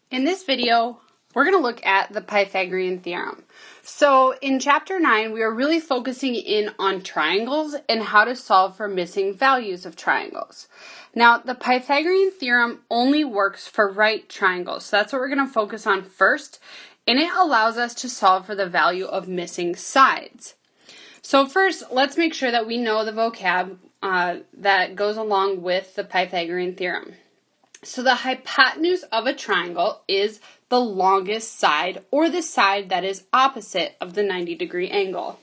In this video, we're going to look at the Pythagorean theorem. So in chapter 9, we are really focusing in on triangles and how to solve for missing values of triangles. Now, the Pythagorean theorem only works for right triangles. So that's what we're going to focus on first, and it allows us to solve for the value of missing sides. So first, let's make sure that we know the vocab that goes along with the Pythagorean theorem. So the hypotenuse of a triangle is the longest side, or the side that is opposite of the 90-degree angle.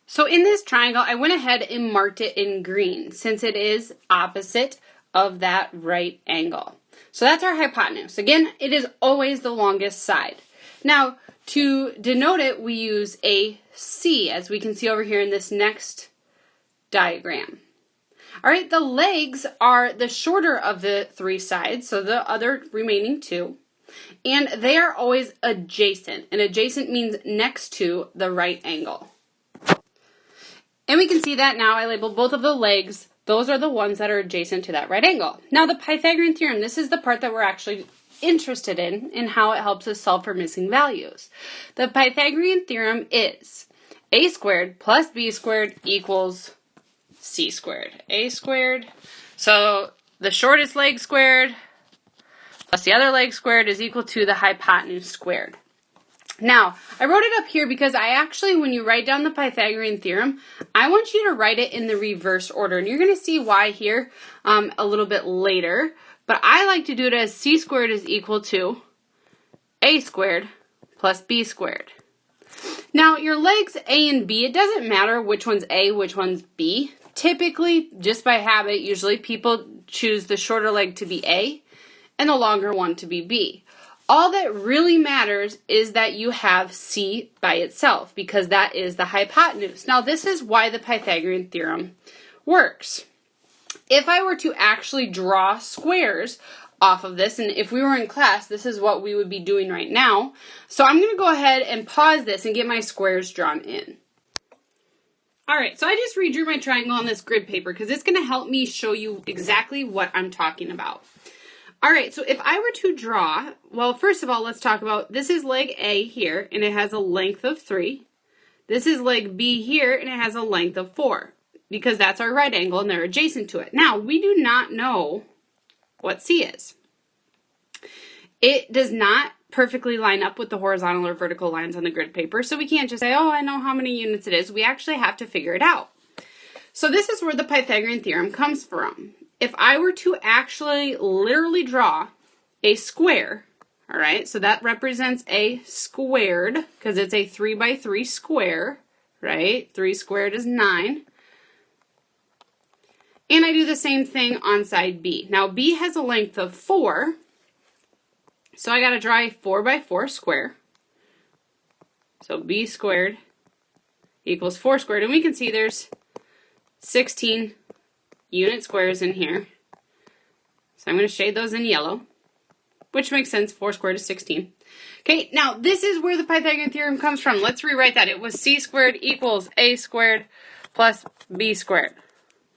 So in this triangle, I went ahead and marked it in green since it is opposite of that right angle. So that's our hypotenuse. Again, it is always the longest side. Now, to denote it, we use a C, as we can see over here in this next diagram. All right, the legs are the shorter of the three sides, so the other remaining two, and they are always adjacent, and adjacent means next to the right angle. And we can see that now. I labeled both of the legs. Those are the ones that are adjacent to that right angle. Now the Pythagorean theorem, this is the part that we're actually interested in how it helps us solve for missing values. The Pythagorean theorem is a squared plus b squared equals c squared. A squared, so the shortest leg squared plus the other leg squared is equal to the hypotenuse squared. Now, I wrote it up here because I actually, when you write down the Pythagorean theorem, I want you to write it in the reverse order. And you're going to see why here a little bit later. But I like to do it as c squared is equal to a squared plus b squared. Now, your legs A and B, it doesn't matter which one's A, which one's B. Typically, just by habit, usually people choose the shorter leg to be A and the longer one to be B. All that really matters is that you have C by itself, because that is the hypotenuse. Now, this is why the Pythagorean theorem works. If I were to actually draw squares off of this, and if we were in class, this is what we would be doing right now. So I'm going to go ahead and pause this and get my squares drawn in. Alright, so I just redrew my triangle on this grid paper because it's going to help me show you exactly what I'm talking about. Alright, so if I were to draw, well, first of all, let's talk about, this is leg A here, and it has a length of 3. This is leg B here, and it has a length of 4, because that's our right angle, and they're adjacent to it. Now, we do not know what C is. It does not perfectly line up with the horizontal or vertical lines on the grid paper, so we can't just say, oh, I know how many units it is. We actually have to figure it out. So this is where the Pythagorean theorem comes from. If I were to actually literally draw a square, all right, so that represents a squared, because it's a 3 by 3 square, right? 3 squared is 9. And I do the same thing on side B. Now, B has a length of 4, so I got to draw a 4 by 4 square. So B squared equals 4 squared, and we can see there's 16 unit squares in here. So I'm going to shade those in yellow, which makes sense. 4 squared is 16. Okay, now this is where the Pythagorean theorem comes from. Let's rewrite that. It was c squared equals a squared plus b squared.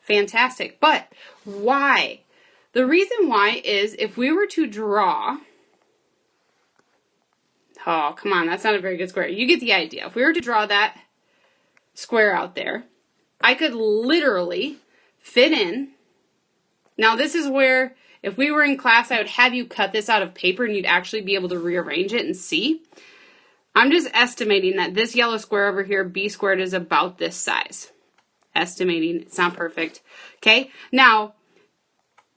Fantastic. But why? The reason why is if we were to draw, oh, come on, that's not a very good square. You get the idea. If we were to draw that square out there, I could literally fit in. Now, this is where, if we were in class, I would have you cut this out of paper and you'd actually be able to rearrange it and see. I'm just estimating that this yellow square over here, b squared, is about this size. Estimating, it's not perfect. Okay, now,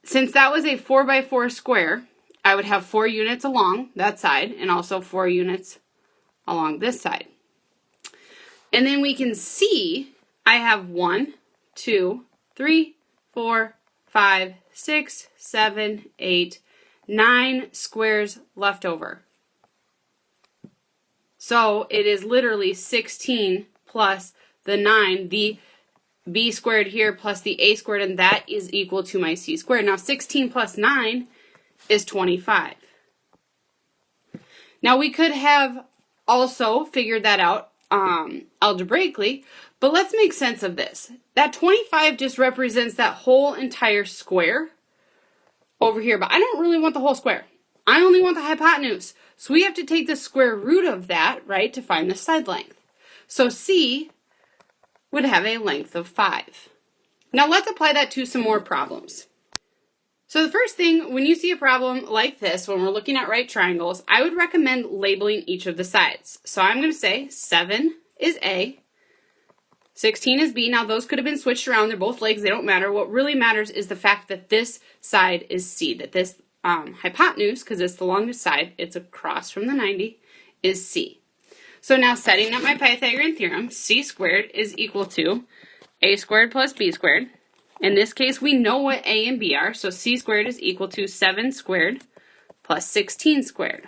since that was a 4 by 4 square, I would have 4 units along that side and also 4 units along this side. And then we can see I have 1, 2, 3, 4, 5, 6, 7, 8, 9 squares left over. So it is literally 16 plus the 9, the b squared here plus the a squared, and that is equal to my c squared. Now 16 plus 9 is 25. Now we could have also figured that out algebraically, but let's make sense of this. That 25 just represents that whole entire square over here, but I don't really want the whole square. I only want the hypotenuse. So we have to take the square root of that, right, to find the side length. So C would have a length of 5. Now let's apply that to some more problems. So the first thing, when you see a problem like this, when we're looking at right triangles, I would recommend labeling each of the sides. So I'm going to say 7 is A, 16 is B. Now those could have been switched around. They're both legs. They don't matter. What really matters is the fact that this side is C, that this hypotenuse, because it's the longest side, it's across from the 90, is C. So now setting up my Pythagorean theorem, C squared is equal to A squared plus B squared. In this case, we know what A and B are, so C squared is equal to 7 squared plus 16 squared.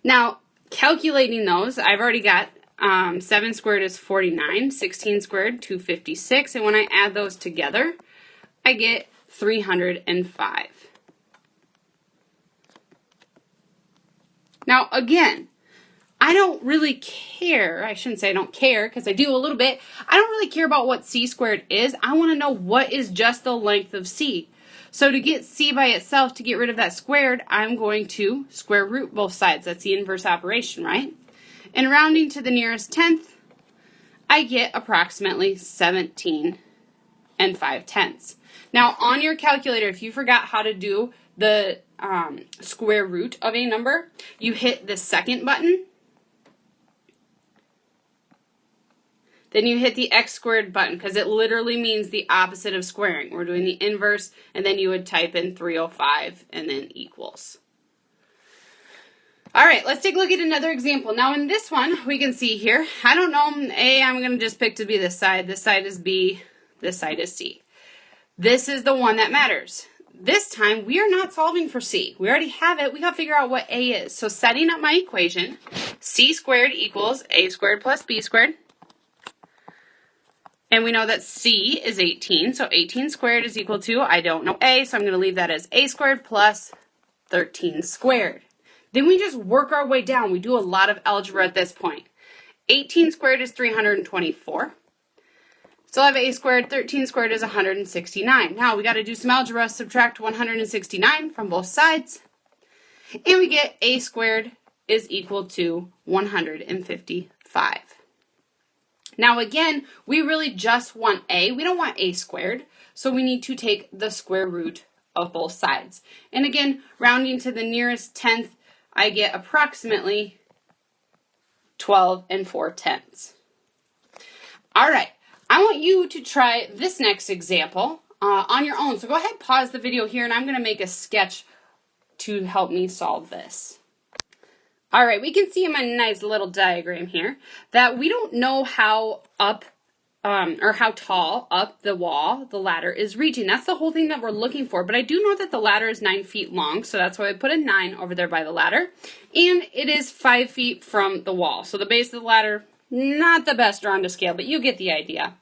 Now, calculating those, I've already got 7 squared is 49, 16 squared, 256, and when I add those together, I get 305. Now, again, I don't really care. I shouldn't say I don't care because I do a little bit. I don't really care about what C squared is. I want to know what is just the length of C. So to get C by itself, to get rid of that squared, I'm going to square root both sides. That's the inverse operation, right? And rounding to the nearest tenth, I get approximately 17 and 5/10. Now on your calculator, if you forgot how to do the square root of a number, you hit the second button. Then you hit the x squared button because it literally means the opposite of squaring. We're doing the inverse, and then you would type in 305 and then equals. All right, let's take a look at another example. Now in this one, we can see here, I don't know, A, I'm going to just pick to be this side is B, this side is C. This is the one that matters. This time, we are not solving for C. We already have it. We got to figure out what A is. So setting up my equation, C squared equals A squared plus B squared. And we know that C is 18, so 18 squared is equal to, I don't know A, so I'm going to leave that as A squared plus 13 squared. Then we just work our way down. We do a lot of algebra at this point. 18 squared is 324. Still have A squared, 13 squared is 169. Now we got to do some algebra, subtract 169 from both sides, and we get A squared is equal to 155. Now again, we really just want A. We don't want A squared, so we need to take the square root of both sides. And again, rounding to the nearest tenth, I get approximately 12 and 4/10. All right, I want you to try this next example on your own. So go ahead, pause the video here, and I'm going to make a sketch to help me solve this. All right, we can see in my nice little diagram here that we don't know how up or how tall up the wall the ladder is reaching. That's the whole thing that we're looking for. But I do know that the ladder is 9 feet long, so that's why I put a 9 over there by the ladder. And it is 5 feet from the wall. So the base of the ladder, not the best drawn to scale, but you get the idea.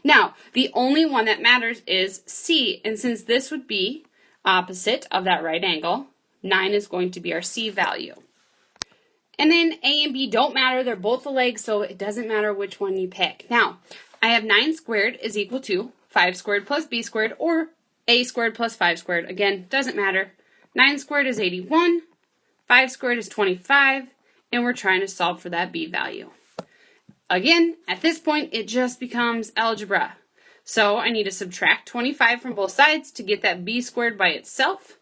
Now, the only one that matters is C. And since this would be opposite of that right angle, 9 is going to be our C value. And then A and B don't matter. They're both the legs, so it doesn't matter which one you pick. Now, I have 9 squared is equal to 5 squared plus B squared, or A squared plus 5 squared. Again, doesn't matter. 9 squared is 81, 5 squared is 25, and we're trying to solve for that B value. Again, at this point, it just becomes algebra. So I need to subtract 25 from both sides to get that B squared by itself.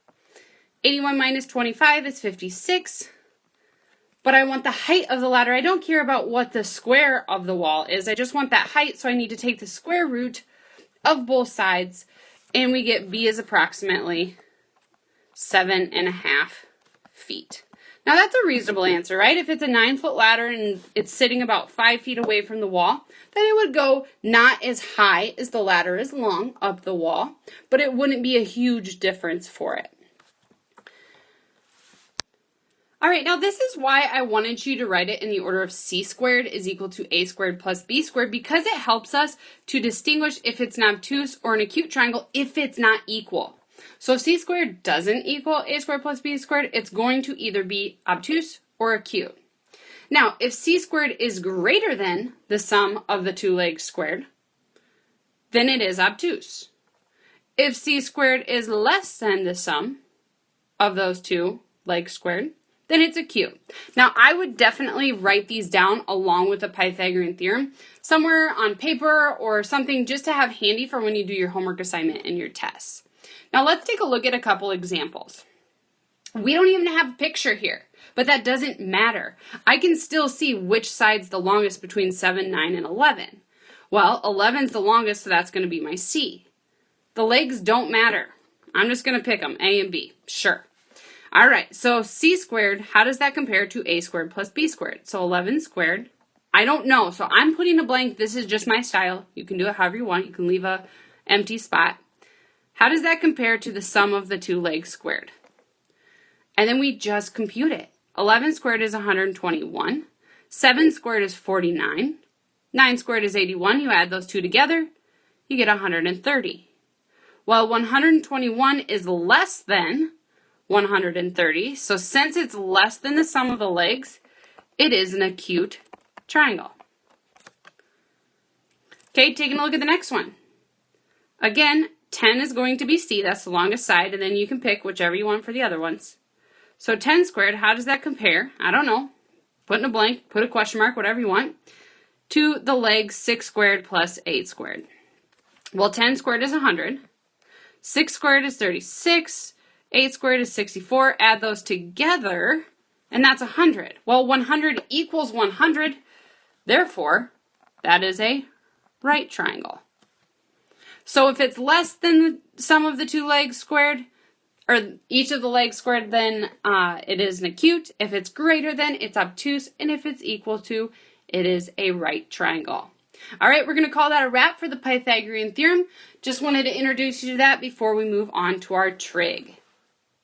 81 minus 25 is 56. But I want the height of the ladder. I don't care about what the square of the wall is. I just want that height, so I need to take the square root of both sides, and we get B is approximately 7.5 feet. Now that's a reasonable answer, right? If it's a 9-foot ladder and it's sitting about 5 feet away from the wall, then it would go not as high as the ladder is long up the wall, but it wouldn't be a huge difference for it. All right, now this is why I wanted you to write it in the order of C squared is equal to A squared plus B squared, because it helps us to distinguish if it's an obtuse or an acute triangle if it's not equal. So if C squared doesn't equal A squared plus B squared, it's going to either be obtuse or acute. Now, if C squared is greater than the sum of the two legs squared, then it is obtuse. If C squared is less than the sum of those two legs squared, then it's acute. Now, I would definitely write these down along with the Pythagorean theorem somewhere on paper or something just to have handy for when you do your homework assignment and your tests. Now, let's take a look at a couple examples. We don't even have a picture here, but that doesn't matter. I can still see which side's the longest between 7, 9, and 11. Well, 11's the longest, so that's going to be my C. The legs don't matter. I'm just going to pick them, A and B. Sure. All right, so C squared, how does that compare to A squared plus B squared? So 11 squared, I don't know, so I'm putting a blank. This is just my style. You can do it however you want. You can leave a empty spot. How does that compare to the sum of the two legs squared? And then we just compute it. 11 squared is 121. 7 squared is 49. 9 squared is 81. You add those two together, you get 130. Well, 121 is less than 130, so since it's less than the sum of the legs, it is an acute triangle. Okay, taking a look at the next one. Again, 10 is going to be C, that's the longest side, and then you can pick whichever you want for the other ones. So 10 squared, how does that compare? I don't know. Put in a blank, put a question mark, whatever you want, to the legs 6 squared plus 8 squared. Well, 10 squared is 100. 6 squared is 36. 8 squared is 64. Add those together, and that's 100. Well, 100 equals 100. Therefore, that is a right triangle. So if it's less than the sum of the two legs squared, or each of the legs squared, then it is an acute. If it's greater than, it's obtuse. And if it's equal to, it is a right triangle. All right, we're going to call that a wrap for the Pythagorean theorem. Just wanted to introduce you to that before we move on to our trig.